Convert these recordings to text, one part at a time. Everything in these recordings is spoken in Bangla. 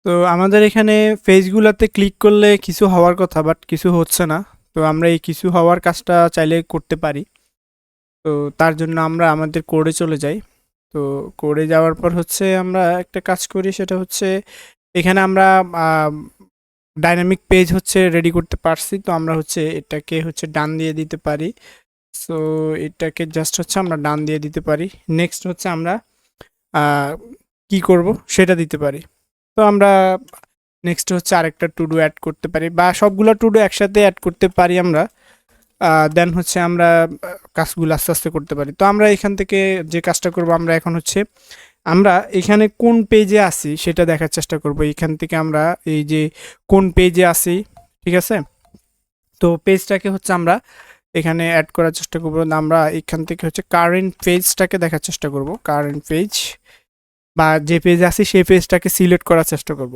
তো আমাদের এখানে পেজগুলাতে ক্লিক করলে কিছু হওয়ার কথা বাট কিছু হচ্ছে না। তো আমরা এই কিছু হওয়ার কাজটা চাইলে করতে পারি। তো তার জন্য আমরা আমাদের কোডে চলে যাই। তো কোডে যাওয়ার পর হচ্ছে আমরা একটা কাজ করি, সেটা হচ্ছে এখানে আমরা ডাইনামিক পেজ হচ্ছে রেডি করতে পারছি। তো আমরা হচ্ছে এটাকে হচ্ছে ডান দিয়ে দিতে পারি। সো এটাকে জাস্ট হচ্ছে আমরা ডান দিয়ে দিতে পারি। নেক্সট হচ্ছে আমরা কি করব সেটা দিতে পারি। তো আমরা নেক্সট হচ্ছে আরেকটা টু ডু অ্যাড করতে পারি, বা সবগুলো টু ডু একসাথে অ্যাড করতে পারি আমরা। দেন হচ্ছে আমরা কাজগুলো আস্তে আস্তে করতে পারি। তো আমরা এখান থেকে যে কাজটা করব, আমরা এখন হচ্ছে আমরা এখানে কোন পেজে আছি সেটা দেখার চেষ্টা করব। এখান থেকে আমরা এই যে কোন পেজে আছি, ঠিক আছে, তো পেজটাকে হচ্ছে আমরা এখানে অ্যাড করার চেষ্টা করব। আমরা এখান থেকে হচ্ছে কারেন্ট পেজটাকে দেখার চেষ্টা করব। কারেন্ট পেজ বা যে পেজে আছি সেই পেজটাকে সিলেক্ট করার চেষ্টা করব।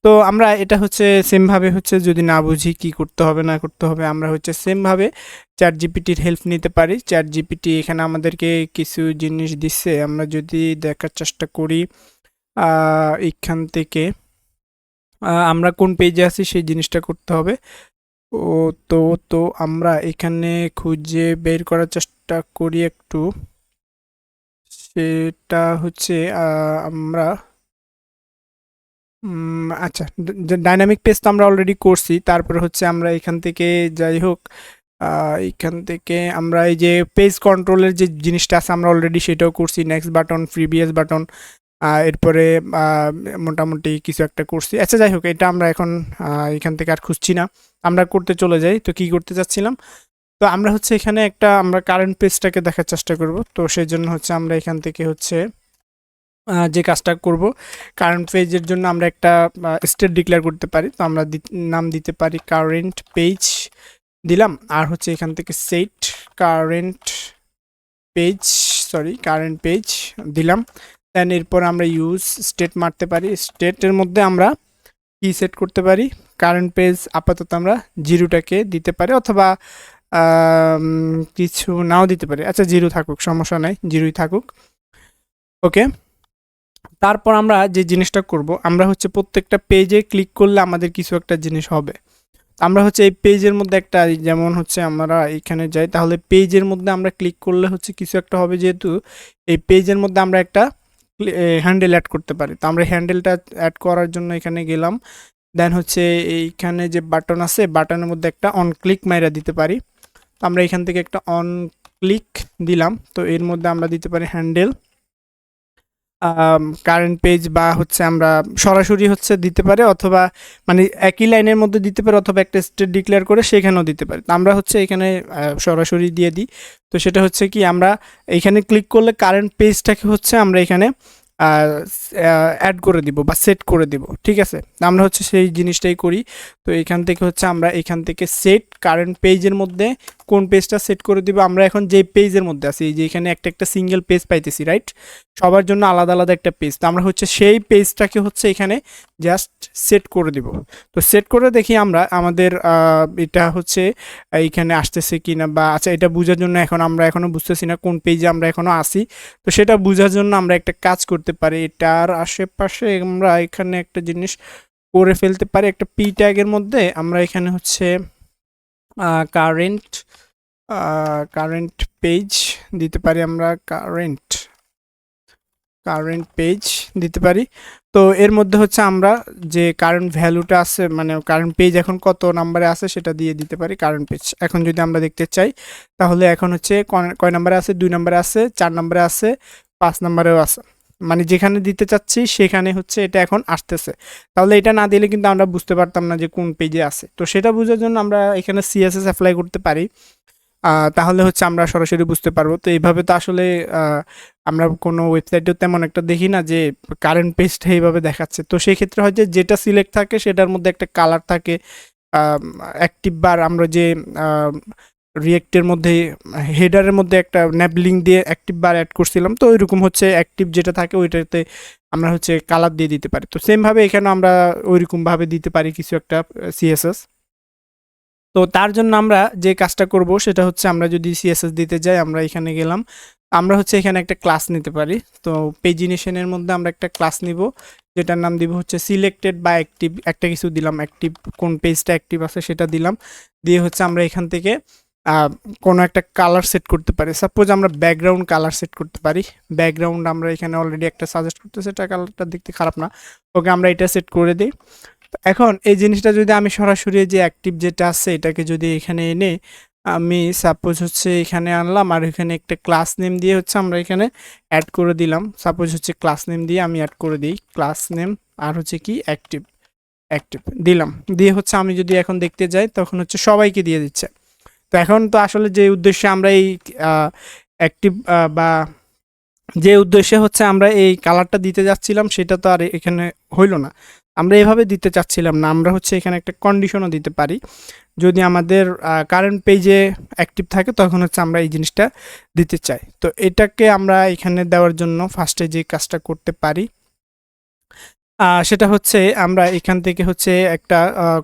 তো আমরা এটা হচ্ছে সেমভাবে হচ্ছে যদি না বুঝি কি করতে হবে না করতে হবে, আমরা হচ্ছে সেমভাবে চ্যাট জিপিটির হেল্প নিতে পারি। চ্যাট জিপিটি এখানে আমাদেরকে কিছু জিনিস দিচ্ছে, আমরা যদি দেখার চেষ্টা করি এখান থেকে আমরা কোন পেজে আছি সেই জিনিসটা করতে হবে। ও তো তো আমরা এখানে খুঁজে বের করার চেষ্টা করি একটু। সেটা হচ্ছে আমরা আচ্ছা, ডাইনামিক পেজ তো আমরা অলরেডি করছি। তারপরে হচ্ছে আমরা এখান থেকে যাই হোক এখান থেকে আমরা এই যে পেজ কন্ট্রোলের যে জিনিসটা আছে আমরা অলরেডি সেটাও করছি। নেক্সট বাটন, প্রিভিয়াস বাটন, এরপরে মোটামুটি কিছু একটা করছি। আচ্ছা যাই হোক, এটা আমরা এখন এখান থেকে আর খুঁজছি না, আমরা করতে চলে যাই। তো কি করতে চাচ্ছিলাম, তো আমরা হচ্ছে এখানে একটা আমরা কারেন্ট পেজটাকে দেখার চেষ্টা করব। তো সেই জন্য হচ্ছে আমরা এখান থেকে হচ্ছে যে কাজটা করব, কারেন্ট পেজের জন্য আমরা একটা স্টেট ডিক্লেয়ার করতে পারি। তো আমরা নাম দিতে পারি কারেন্ট পেজ দিলাম, আর হচ্ছে এখান থেকে set current page, current page দিলাম। দেন এরপর আমরা ইউজ স্টেট মারতে পারি। স্টেটের মধ্যে আমরা কি সেট করতে পারি, কারেন্ট পেজ আপাতত আমরা জিরোটাকে দিতে পারি, অথবা কিছু নাও দিতে পারি। আচ্ছা জিরো থাকুক, সমস্যা নাই, জিরোই থাকুক। ওকে, তারপর আমরা যে জিনিসটা করব, আমরা হচ্ছে প্রত্যেকটা পেজে ক্লিক করলে আমাদের কিছু একটা জিনিস হবে। আমরা হচ্ছে এই পেজের মধ্যে একটা, যেমন হচ্ছে আমরা এখানে যাই, তাহলে পেজের মধ্যে আমরা ক্লিক করলে হচ্ছে কিছু একটা হবে, যেহেতু এই পেজের মধ্যে আমরা একটা হ্যান্ডেল অ্যাড করতে পারি। তো আমরা হ্যান্ডেলটা অ্যাড করার জন্য এখানে গেলাম। দেন হচ্ছে এইখানে যে বাটন আছে, বাটনের মধ্যে একটা অন ক্লিক মাইরা দিতে পারি। তো আমরা এখান থেকে একটা অন ক্লিক দিলাম। তো এর মধ্যে আমরা দিতে পারি হ্যান্ডেল কারেন্ট পেজ, বা হচ্ছে আমরা সরাসরি হচ্ছে দিতে পারি, অথবা মানে একই লাইনের মধ্যে দিতে পারি, অথবা একটা স্টেট ডিক্লেয়ার করে সেখানেও দিতে পারি। তো আমরা হচ্ছে এখানে সরাসরি দিয়ে দিই। তো সেটা হচ্ছে কি, আমরা এখানে ক্লিক করলে কারেন্ট পেজটাকে হচ্ছে আমরা এখানে অ্যাড করে দিব বা সেট করে দিব, ঠিক আছে। আমরা হচ্ছে সেই জিনিসটাই করি। তো এখান থেকে হচ্ছে আমরা এখান থেকে সেট কারেন্ট পেজের মধ্যে কোন পেজটা সেট করে দিব। আমরা এখন যে পেজের মধ্যে আছি, যে এখানে একটা একটা সিঙ্গেল পেজ পাইতেছি, রাইট, সবার জন্য আলাদা আলাদা একটা পেজ। তো আমরা হচ্ছে সেই পেজটাকে হচ্ছে এখানে জাস্ট সেট করে দিব। তো সেট করে দেখি আমরা আমাদের এটা হচ্ছে এইখানে আসতেছে কি না, বা আচ্ছা এটা বোঝার জন্য এখন আমরা এখনও বুঝতেছি না কোন পেজে আমরা এখনও আসি। তো সেটা বোঝার জন্য আমরা একটা কাজ করতে পারি, এটার আশেপাশে আমরা এখানে একটা জিনিস করে ফেলতে পারি। একটা পি ট্যাগের মধ্যে আমরা এখানে হচ্ছে কারেন্ট কারেন্ট পেজ দিতে পারি। আমরা কারেন্ট পেজ দিতে পারি। তো এর মধ্যে হচ্ছে আমরা যে কারেন্ট ভ্যালুটা আছে, মানে কারেন্ট পেজ এখন কত নাম্বারে আছে সেটা দিয়ে দিতে পারি। কারেন্ট পেজ এখন যদি আমরা দেখতে চাই, তাহলে এখন হচ্ছে কয় নাম্বারে আছে, 2 নাম্বারে আছে, 4 নাম্বারে আছে, 5 নাম্বারেও আছে। মানে যেখানে দিতে চাচ্ছি সেখানে হচ্ছে এটা এখন আসতেছে। তাহলে এটা না দিলে কিন্তু আমরা বুঝতে পারতাম না যে কোন পেজে আছে। তো সেটা বোঝার জন্য আমরা এখানে সিএসএস অ্যাপ্লাই করতে পারি। তাহলে হচ্ছে আমরা সরাসরি বুঝতে পারবো। তো এইভাবে তো আসলে আমরা কোনো ওয়েবসাইটেও তেমন একটা দেখি না যে কারেন্ট পেজটা এইভাবে দেখাচ্ছে। তো সেই ক্ষেত্রে হয় যে যেটা সিলেক্ট থাকে সেটার মধ্যে একটা কালার থাকে। অ্যাক্টিভ বার আমরা যে রিয়েক্টের মধ্যে হেডারের মধ্যে একটা ন্যাবলিং দিয়ে অ্যাক্টিভ বার অ্যাড করছিলাম, তো ওইরকম হচ্ছে অ্যাক্টিভ যেটা থাকে ওইটাতে আমরা হচ্ছে কালার দিয়ে দিতে পারি। তো সেমভাবে এখানে আমরা ওইরকমভাবে দিতে পারি কিছু একটা সিএসএস। তো তার জন্য আমরা যে কাজটা করব সেটা হচ্ছে, আমরা যদি সিএসএস দিতে যাই, আমরা এখানে গেলাম। আমরা হচ্ছে এখানে একটা ক্লাস নিতে পারি। তো পেজিনেশনের মধ্যে আমরা একটা ক্লাস নিব, যেটার নাম দিব হচ্ছে সিলেক্টেড বা অ্যাক্টিভ, একটা কিছু দিলাম, অ্যাক্টিভ কোন পেজটা অ্যাক্টিভ আছে সেটা দিলাম। দিয়ে হচ্ছে আমরা এখান থেকে কোনো একটা কালার সেট করতে পারি। সাপোজ আমরা ব্যাকগ্রাউন্ড কালার সেট করতে পারি। ব্যাকগ্রাউন্ড আমরা এখানে অলরেডি একটা সাজেস্ট করতেছি, এটা কালারটা দেখতে খারাপ না। ওকে, আমরা এটা সেট করে দিই। এখন এই জিনিসটা যদি আমি সরাসরি যে অ্যাক্টিভ যেটা আছে এটাকে যদি এখানে এনে আমি সাপোজ হচ্ছে এখানে আনলাম, আর এখানে একটা ক্লাস নেম দিয়ে হচ্ছে আমরা এখানে অ্যাড করে দিলাম। সাপোজ হচ্ছে ক্লাস নেম দিয়ে আমি অ্যাড করে দিই, ক্লাস নেম আর হচ্ছে কি অ্যাক্টিভ, অ্যাক্টিভ দিলাম। দিয়ে হচ্ছে আমি যদি এখন দেখতে যাই তখন হচ্ছে সবাইকে দিয়ে দিচ্ছে। তো এখন তো আসলে যে উদ্দেশ্যে আমরা এই অ্যাক্টিভ বা যে উদ্দেশ্যে হচ্ছে আমরা এই কালারটা দিতে যাচ্ছিলাম সেটা তো আর এখানে হইল না। আমরা এভাবে দিতে চাচ্ছিলাম না, আমরা হচ্ছে এখানে একটা কন্ডিশনও দিতে পারি। যদি আমাদের কারেন্ট পেজে অ্যাক্টিভ থাকে তখন হচ্ছে আমরা এই জিনিসটা দিতে চাই। তো এটাকে আমরা এখানে দেওয়ার জন্য ফার্স্টে যে কাজটা করতে পারি সেটা হচ্ছে আমরা এখান থেকে হচ্ছে একটা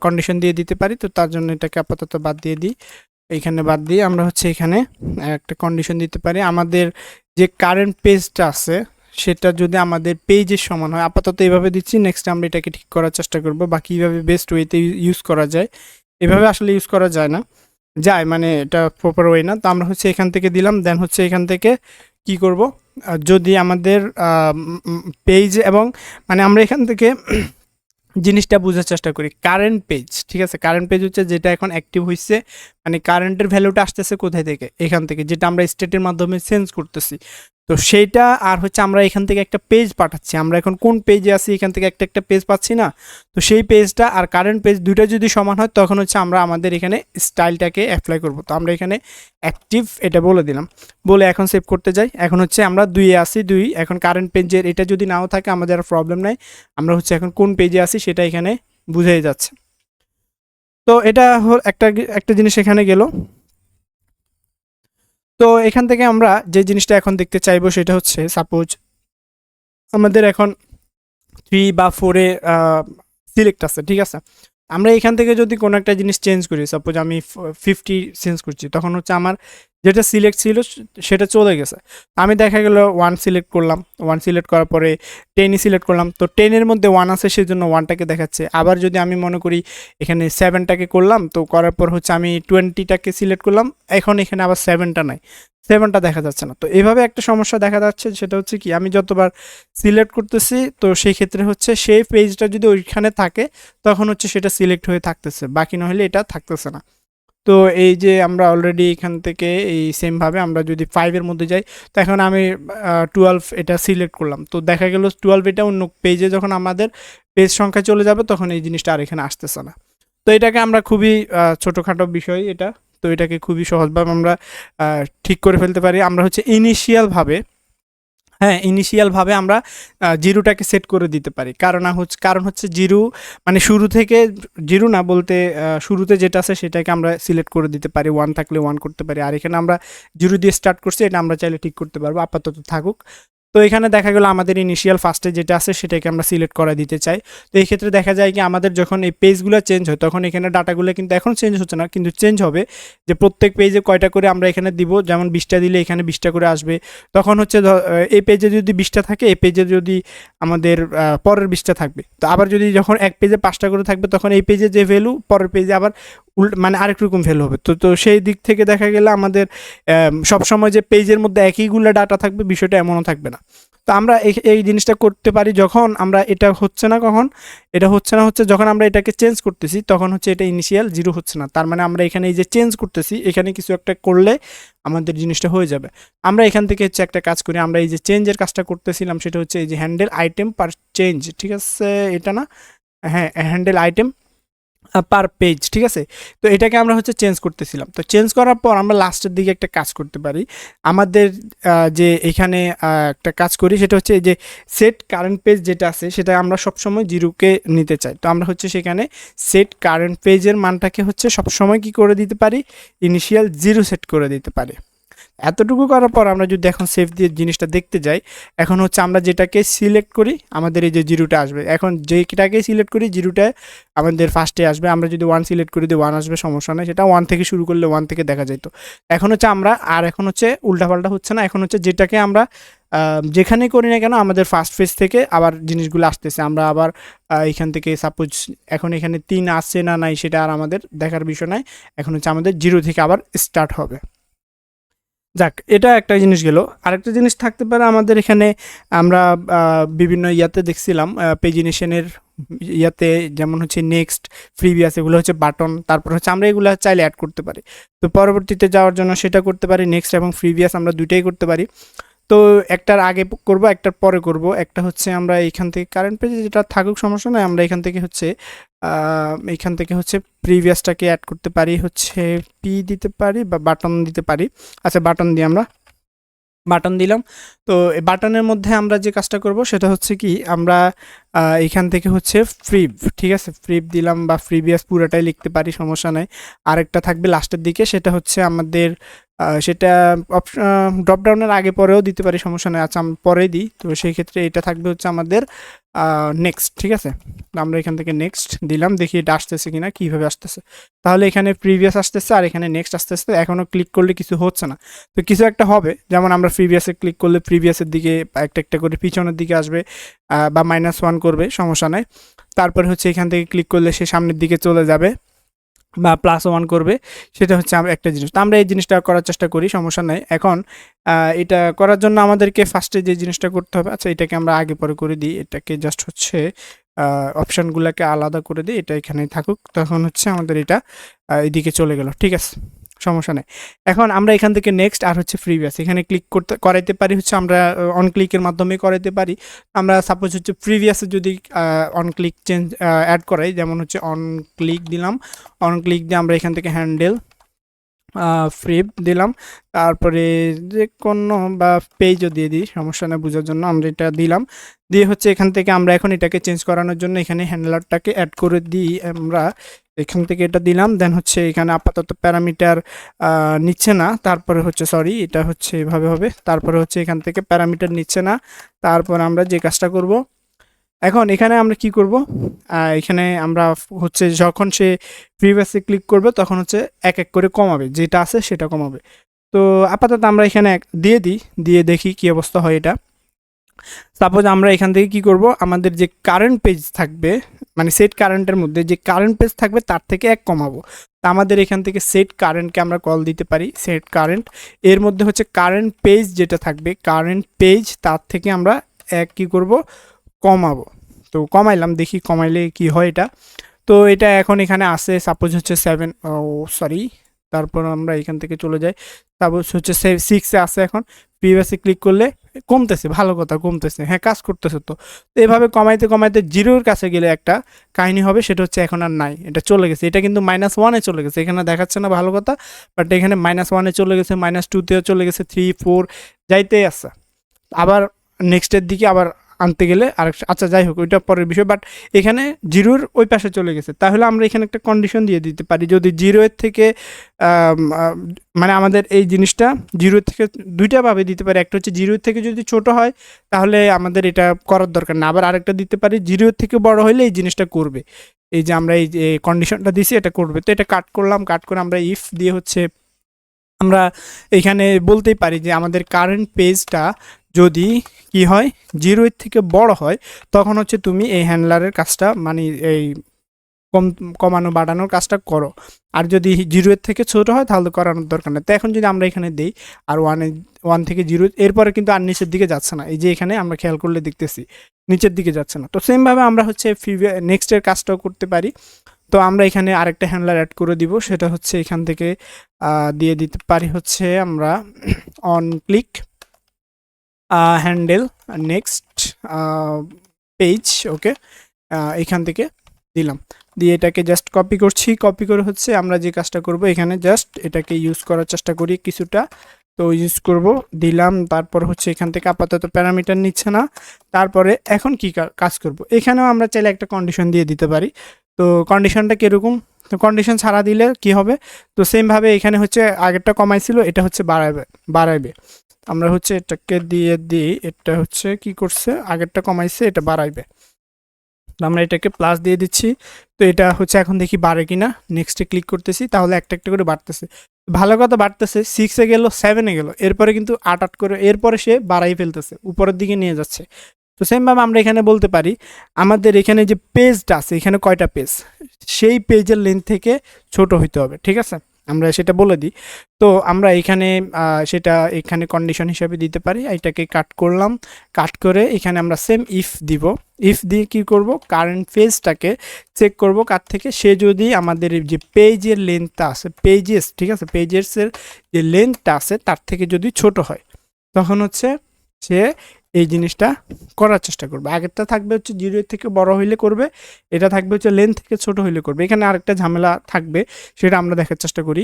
কন্ডিশন দিয়ে দিতে পারি। তো তার জন্য এটাকে আপাতত বাদ দিয়ে দিই, এখানে বাদ দিয়ে আমরা হচ্ছে এখানে একটা কন্ডিশন দিতে পারি। আমাদের যে কারেন্ট পেজটা আছে সেটা যদি আমাদের পেজের সমান হয়, আপাতত এইভাবে দিচ্ছি, নেক্সট আমরা এটাকে ঠিক করার চেষ্টা করব বা কীভাবে বেস্ট ওয়েতে ইউজ করা যায়। এভাবে আসলে ইউজ করা যায় না, যায় মানে এটা প্রপার ওয়ে না। তো আমরা হচ্ছে এখান থেকে দিলাম, দেন হচ্ছে এখান থেকে কি করব, যদি আমাদের পেজ এবং মানে আমরা এখান থেকে জিনিসটা বোঝার চেষ্টা করি। কারেন্ট পেজ, ঠিক আছে, কারেন্ট পেজ হচ্ছে যেটা এখন অ্যাক্টিভ হয়েছে, মানে কারেন্টের ভ্যালুটা আসতেছে কোথায় থেকে, এখান থেকে, যেটা আমরা স্টেটের মাধ্যমে চেঞ্জ করতেছি। তো সেইটা আর হচ্ছে আমরা এখান থেকে একটা পেজ পাঠাচ্ছি, আমরা এখন কোন পেজে আছি এখান থেকে একটা একটা পেজ পাচ্ছি না। তো সেই পেজটা আর কারেন্ট পেজ দুইটা যদি সমান হয় তখন হচ্ছে আমরা আমাদের এখানে স্টাইলটাকে অ্যাপ্লাই করব। তো আমরা এখানে অ্যাক্টিভ এটা বলে দিলাম, বলে এখন সেভ করতে যাই। এখন হচ্ছে আমরা 2-এ আসি, 2 এখন কারেন্ট পেজের এটা যদি নাও থাকে আমাদের আর প্রবলেম নাই, আমরা হচ্ছে এখন কোন পেজে আসি সেটা এখানে বুঝাই যাচ্ছে। তো এটা একটা একটা জিনিস এখানে গেল। তো এখান থেকে আমরা যে জিনিসটা এখন দেখতে চাইবো সেটা হচ্ছে সাপোজ আমাদের এখন 3 বা 4-এ সিলেক্ট আছে, ঠিক আছে। আমরা এখান থেকে যদি কোনো একটা জিনিস চেঞ্জ করি, সাপোজ আমি 50 চেঞ্জ করছি, তখন হচ্ছে আমার যেটা সিলেক্ট ছিল সেটা চলে গেছে। আমি দেখা গেল 1 সিলেক্ট করলাম, 1 সিলেক্ট করার পরে 10ই সিলেক্ট করলাম, তো 10-এর মধ্যে 1 আছে সেজন্য 1টাকে দেখাচ্ছে। আবার যদি আমি মনে করি এখানে 7টাকে করলাম, তো করার পর হচ্ছে আমি 20টাকে সিলেক্ট করলাম, এখন এখানে আবার 7টা নাই, 7টা দেখা যাচ্ছে না। তো এভাবে একটা সমস্যা দেখা যাচ্ছে, সেটা হচ্ছে কি আমি যতবার সিলেক্ট করতেছি তো সেই ক্ষেত্রে হচ্ছে সেই পেজটা যদি ওইখানে থাকে তখন হচ্ছে সেটা সিলেক্ট হয়ে থাকতেছে, বাকি না হলে এটা থাকতেছে না। তো এই যে আমরা অলরেডি এখান থেকে এই সেমভাবে আমরা যদি 5-এর মধ্যে যাই, তো এখন আমি 12 এটা সিলেক্ট করলাম, তো দেখা গেল 12 এটা অন্য পেজে যখন আমাদের পেজ সংখ্যা চলে যাবে তখন এই জিনিসটা আর এখানে আসতেছে না। তো এটাকে আমরা খুবই ছোটোখাটো বিষয় এটা, তো এটাকে খুবই সহজভাবে আমরা ঠিক করে ফেলতে পারি। আমরা হচ্ছে ইনিশিয়ালভাবে আমরা জিরোটাকে সেট করে দিতে পারি। কারণ হচ্ছে জিরো মানে শুরু থেকে জিরো না বলতে শুরুতে যেটা আছে সেটাকে আমরা সিলেক্ট করে দিতে পারি, 1 থাকলে 1 করতে পারি। আর এখানে আমরা জিরো দিয়ে স্টার্ট করছি, এটা আমরা চাইলে ঠিক করতে পারবো, আপাতত থাকুক। তো এখানে দেখা গেলো আমাদের ইনিশিয়াল ফার্স্টে যেটা আছে সেটাকে আমরা সিলেক্ট করে দিতে চাই। তো এই ক্ষেত্রে দেখা যায় কি আমাদের যখন এই পেজগুলো চেঞ্জ হয় তখন এখানে ডাটাগুলো কিন্তু এখন চেঞ্জ হচ্ছে না, কিন্তু চেঞ্জ হবে যে প্রত্যেক পেজে কয়টা করে আমরা এখানে দিব, যেমন 20টা দিলে এখানে 20টা করে আসবে। তখন হচ্ছে এই পেজে যদি 20টা থাকে, এই পেজে যদি আমাদের পরের 20টা থাকবে। তো আবার যদি যখন এক পেজে 5টা করে থাকবে তখন এই পেজে যে ভ্যালু পরের পেজে আবার মানে আরেক রকম ভ্যালু হবে। তো সেই দিক থেকে দেখা গেলে আমাদের সবসময় যে পেজের মধ্যে একইগুলো ডাটা থাকবে বিষয়টা এমনও থাকবে না। তো আমরা এই জিনিসটা করতে পারি যখন আমরা এটা হচ্ছে না, কখন এটা হচ্ছে না হচ্ছে যখন আমরা এটাকে চেঞ্জ করতেছি তখন হচ্ছে এটা ইনিশিয়াল জিরো হচ্ছে না, তার মানে আমরা এখানে এই যে চেঞ্জ করতেছি এখানে কিছু একটা করলে আমাদের জিনিসটা হয়ে যাবে। আমরা এখান থেকে হচ্ছে একটা কাজ করি, আমরা এই যে চেঞ্জের কাজটা করতেছিলাম সেটা হচ্ছে এই যে হ্যান্ডেল আইটেম পার চেঞ্জ, ঠিক আছে, এটা না, হ্যাঁ, হ্যান্ডেল আইটেম পার পেজ, ঠিক আছে। তো এটাকে আমরা হচ্ছে চেঞ্জ করতেছিলাম। তো চেঞ্জ করার পর আমরা লাস্টের দিকে একটা কাজ করতে পারি, আমাদের যে এখানে একটা কাজ করি সেটা হচ্ছে এই যে সেট কারেন্ট পেজ যেটা আছে সেটা আমরা সবসময় জিরোকে নিতে চাই। তো আমরা হচ্ছে সেখানে সেট কারেন্ট পেজের মানটাকে হচ্ছে সবসময় কি করে দিতে পারি, ইনিশিয়াল জিরো সেট করে দিতে পারি। এতটুকু করার পর আমরা যদি এখন সেভ দিয়ে জিনিসটা দেখতে যাই, এখন হচ্ছে আমরা যেটাকে সিলেক্ট করি আমাদের এই যে জিরোটা আসবে। এখন যেটাকে সিলেক্ট করি জিরোটা আমাদের ফার্স্টে আসবে। আমরা যদি 1 সিলেক্ট করি দিয়ে 1 আসবে, সমস্যা নেই, সেটা 1 থেকে শুরু করলে 1 থেকে দেখা যেত। এখন হচ্ছে আমরা এখন হচ্ছে উল্টাপাল্টা হচ্ছে না, এখন হচ্ছে যেটাকে আমরা যেখানেই করি না কেন আমাদের ফার্স্ট ফেজ থেকে আবার জিনিসগুলো আসতেছে। আমরা আবার এখান থেকে সাপোজ এখন এখানে 3 আসছে না নাই সেটা আর আমাদের দেখার বিষয় নয়, এখন হচ্ছে আমাদের 0 থেকে আবার স্টার্ট হবে। যাক, এটা একটা জিনিস গেল। আরেকটা জিনিস থাকতে পারে আমাদের এখানে, আমরা বিভিন্ন ইয়াতে দেখছিলাম পেজিনেশনের ইয়াতে, যেমন হচ্ছে নেক্সট, প্রিভিয়াস, এগুলো হচ্ছে বাটন, তারপর হচ্ছে আমরা এগুলো চাইলে অ্যাড করতে পারি। তো পরবর্তীতে যাওয়ার জন্য সেটা করতে পারি, নেক্সট এবং প্রিভিয়াস আমরা দুইটাই করতে পারি। তো একটার আগে করব, একটার পরে করব। একটা হচ্ছে আমরা এইখান থেকে কারেন্ট পেজে যেটা থাকুক সমস্যা নয়, আমরা এখান থেকে হচ্ছে প্রিভিয়াসটাকে অ্যাড করতে পারি, হচ্ছে পি দিতে পারি বা বাটন দিতে পারি। আচ্ছা, বাটন দিয়ে আমরা বাটন দিলাম। তো এই বাটনের মধ্যে আমরা যে কাজটা করব সেটা হচ্ছে কি, আমরা এখান থেকে হচ্ছে ফ্রিভ, ঠিক আছে, ফ্রিভ দিলাম বা প্রিভিয়াস পুরাটাই লিখতে পারি, সমস্যা নাই। আরেকটা থাকবে লাস্টের দিকে, সেটা হচ্ছে আমাদের সেটা ড্রপডাউনের আগে পরেও দিতে পারি, সমস্যা নেই। আচ্ছা, আমরা পরে দিই। তো সেই ক্ষেত্রে এটা থাকবে হচ্ছে আমাদের নেক্সট, ঠিক আছে। আমরা এখান থেকে নেক্সট দিলাম, দেখি এটা আসতেছে কিনা, কীভাবে আসতেছে। তাহলে এখানে প্রিভিয়াস আসতেছে আর এখানে নেক্সট আসতেছে। এখনও ক্লিক করলে কিছু হচ্ছে না, তো কিছু একটা হবে। যেমন আমরা প্রিভিয়াসে ক্লিক করলে প্রিভিয়াসের দিকে একটা একটা করে পিছনের দিকে আসবে, বা -1 করবে, সমস্যা নাই। তারপরে হচ্ছে এখান থেকে ক্লিক করলে সে সামনের দিকে চলে যাবে বা +1 করবে, সেটা হচ্ছে আমরা একটা জিনিস। তো আমরা এই জিনিসটা করার চেষ্টা করি, সমস্যা নাই। এখন এটা করার জন্য আমাদেরকে ফার্স্টে যে জিনিসটা করতে হবে, আচ্ছা এটাকে আমরা আগে পরে করে দিই, এটাকে জাস্ট হচ্ছে অপশানগুলোকে আলাদা করে দিই, এটা এখানেই থাকুক। তখন হচ্ছে আমাদের এটা এদিকে চলে গেল, ঠিক আছে, সমস্যা নেই। এখন আমরা এখান থেকে নেক্সট আর হচ্ছে প্রিভিয়াস এখানে ক্লিক করাইতে পারি, হচ্ছে আমরা অন ক্লিকের মাধ্যমে করাইতে পারি। আমরা সাপোজ হচ্ছে প্রিভিয়াসে যদি অন ক্লিক চেঞ্জ অ্যাড করাই, যেমন হচ্ছে অন ক্লিক দিলাম, অন ক্লিক দিয়ে আমরা এখান থেকে হ্যান্ডেল ফ্রিভ দিলাম, তারপরে যে কোনো বা পেজও দিয়ে দিই, সমস্যা নেই, বোঝার জন্য আমরা এটা দিলাম। দিয়ে হচ্ছে এখান থেকে আমরা এখন এটাকে চেঞ্জ করানোর জন্য এখানে হ্যান্ডলারটাকে অ্যাড করে দিই, আমরা এখান থেকে এটা দিলাম। দেন হচ্ছে এখানে আপাতত প্যারামিটার নিচ্ছে না, তারপরে হচ্ছে সরি, এটা হচ্ছে এভাবে হবে। তারপরে হচ্ছে এখান থেকে প্যারামিটার নিচ্ছে না, তারপর আমরা যে কাজটা করব, এখন এখানে আমরা কি করব, এখানে আমরা হচ্ছে যখন সে প্রিভিয়াসে ক্লিক করবে তখন হচ্ছে এক এক করে কমাবে, যেটা আছে সেটা কমাবে। তো আপাতত আমরা এখানে দিয়ে দিই, দিয়ে দেখি কি অবস্থা হয় এটা। সাপোজ আমরা এখান থেকে কি করব, আমাদের যে কারেন্ট পেজ থাকবে, মানে সেট কারেন্টের মধ্যে যে কারেন্ট পেজ থাকবে তার থেকে 1 কমাবো। তা আমাদের এখান থেকে সেট কারেন্টকে আমরা কল দিতে পারি, সেট কারেন্ট, এর মধ্যে হচ্ছে কারেন্ট পেজ যেটা থাকবে, কারেন্ট পেজ তার থেকে আমরা 1 কি করব, কমাবো। তো কমাইলাম, দেখি কমাইলে কি হয় এটা। তো এটা এখন এখানে আসে সাপোজ হচ্ছে 7, সরি, তারপর আমরা এখান থেকে চলে যাই, সাপোজ হচ্ছে 6-এ আসে। এখন প্রিভিয়াসে ক্লিক করলে কমতেছে, ভালো কথা, কমতেছে, হ্যাঁ কাজ করতেছে। তো এভাবে কমাইতে কমাইতে জিরোর কাছে গেলে একটা কাহিনী হবে, সেটা হচ্ছে এখন আর নাই, এটা চলে গেছে, এটা কিন্তু -1-এ চলে গেছে, এখানে দেখাচ্ছে না, ভালো কথা, বাট এখানে -1-এ চলে গেছে, -2-তেও চলে গেছে, 3-4 যাইতেই আসছে। আবার নেক্সটের দিকে আবার আনতে গেলে আরেক, আচ্ছা যাই হোক, ওইটা পরের বিষয়। বাট এখানে জিরোর ওই পাশে চলে গেছে, তাহলে আমরা এখানে একটা কন্ডিশন দিয়ে দিতে পারি, যদি জিরোয়ের থেকে মানে আমাদের এই জিনিসটা জিরোর থেকে দুইটাভাবে দিতে পারি। একটা হচ্ছে জিরোর থেকে যদি ছোট হয় তাহলে আমাদের এটা করার দরকার না, আবার আরেকটা দিতে পারি জিরোর থেকে বড় হলে এই জিনিসটা করবে, এই যে আমরা এই যে কন্ডিশনটা দিছি এটা করবে। তো এটা কাট করলাম, কাট করে আমরা ইফ দিয়ে হচ্ছে আমরা এখানে বলতেই পারি যে আমাদের কারেন্ট পেজটা যদি কি হয়, 0-এর থেকে বড় হয়, তখন হচ্ছে তুমি এই হ্যান্ডলারের কাজটা, মানে এই কমানো বাড়ানোর কাজটা করো। আর যদি 0-এর থেকে ছোট হয় তাহলে করানোর দরকার নেই। তো এখন যদি আমরা এখানে দিই আর 1 থেকে 0, এরপরে কিন্তু আর নিচের দিকে যাচ্ছে না, এই যে এখানে আমরা খেয়াল করলে দেখতেছি নিচের দিকে যাচ্ছে না। তো সেমভাবে আমরা হচ্ছে নেক্সটের কাজটাও করতে পারি। তো আমরা এখানে আরেকটা হ্যান্ডলার অ্যাড করে দিব, সেটা হচ্ছে এখান থেকে দিয়ে দিতে পারি হচ্ছে আমরা on click handle next page, okay, এখান থেকে দিলাম, দিয়ে এটাকে জাস্ট কপি করছি, কপি করে হচ্ছে আমরা যে কাজটা করব এখানে জাস্ট এটাকে ইউজ করার চেষ্টা করি কিছুটা। তো ইউজ করব, দিলাম, তারপর হচ্ছে এখান থেকে আপাতত প্যারামিটার নিচ্ছে না। তারপরে এখন কি কাজ করব, এখানেও আমরা চাইলে একটা কন্ডিশন দিয়ে দিতে পারি। তো কন্ডিশনটা কীরকম, তো কন্ডিশন ছাড়া দিলে কি হবে, তো সেমভাবে এখানে হচ্ছে আগেরটা কমাইছিল, এটা হচ্ছে বাড়াইবে। আমরা হচ্ছে এটাকে দিয়ে দিই, এটা হচ্ছে কি করছে, আগেরটা কমাইছে, এটা বাড়াইবে। তো আমরা এটাকে প্লাস দিয়ে দিচ্ছি। তো এটা হচ্ছে এখন দেখি বাড়ে কিনা, নেক্সটে ক্লিক করতেছি, তাহলে একটা একটা করে বাড়তেছে। ভালো কথা, বাড়তেছে, 6-এ গেল, 7-এ গেল, এরপরে কিন্তু 8 করে, এরপরে সে বাড়াই ফেলতেছে, উপরের দিকে নিয়ে যাচ্ছে। তো সেমভাবে আমরা এখানে বলতে পারি আমাদের এখানে যে পেজটা আছে, এখানে কয়টা পেজ, সেই পেজের লেন্থ থেকে ছোট হইতে হবে, ঠিক আছে, আমরা সেটা বলে দিই। তো আমরা এখানে সেটা এখানে কন্ডিশন হিসাবে দিতে পারি। এটাকে কাট করলাম, কাট করে এখানে আমরা সেম ইফ দিব। ইফ দিয়ে কি করব, কারেন্ট পেজটাকে চেক করব কার থেকে, সে যদি আমাদের যে পেজের লেন্থটা আছে, পেজেস, ঠিক আছে, পেজেসের যে লেন্থটা আছে তার থেকে যদি ছোট হয়, তখন হচ্ছে সে এই জিনিসটা করার চেষ্টা করবে। আগেরটা থাকবে হচ্ছে 0 থেকে বড় হইলে করবে, এটা থাকবে হচ্ছে লেন্থ থেকে ছোট হইলে করবে। এখানে আরেকটা ঝামেলা থাকবে, সেটা আমরা দেখার চেষ্টা করি।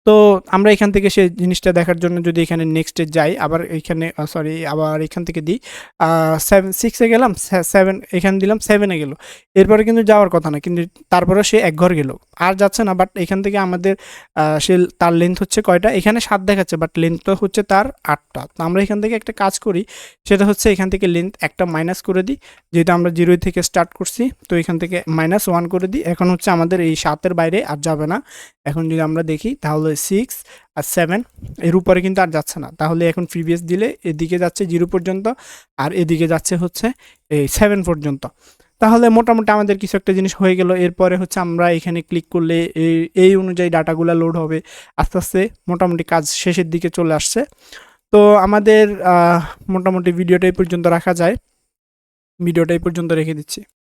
তো আমরা এখান থেকে সেই জিনিসটা দেখার জন্য যদি এখানে নেক্সটে যাই, আবার এইখানে সরি, আবার এখান থেকে দিই 6-এ গেলাম, 7 এখানে দিলাম, 7-এ গেল, এরপরে কিন্তু যাওয়ার কথা না, কিন্তু তারপরে সে এক ঘর গেল, আর যাচ্ছে না। বাট এখান থেকে আমাদের সে তার লেন্থ হচ্ছে কয়টা, এখানে 7 দেখাচ্ছে, বাট লেন্থটা হচ্ছে তার 8টা। তো আমরা এখান থেকে একটা কাজ করি, সেটা হচ্ছে এখান থেকে লেন্থ একটা মাইনাস করে দিই, যেহেতু আমরা 0 থেকে স্টার্ট করছি, তো এখান থেকে -1 করে দিই। এখন হচ্ছে আমাদের এই 7-এর বাইরে আর যাবে না। এখন যদি আমরা দেখি তাহলে 6 আর 7 এর উপরে কিন্তু আর যাচ্ছে না, তাহলে এখন প্রিভিয়াস দিলে এদিকে যাচ্ছে 0 পর্যন্ত, আর এদিকে যাচ্ছে হচ্ছে এই 7 পর্যন্ত। তাহলে মোটামুটি আমাদের কিছু একটা জিনিস হয়ে গেল। এরপরে হচ্ছে আমরা এখানে ক্লিক করলে এই অনুযায়ী ডাটাগুলো লোড হবে, আস্তে আস্তে মোটামুটি কাজ শেষের দিকে চলে আসছে। তো আমাদের মোটামুটি ভিডিওটা এই পর্যন্ত রাখা যায়, ভিডিওটা এই পর্যন্ত রেখে দিচ্ছি।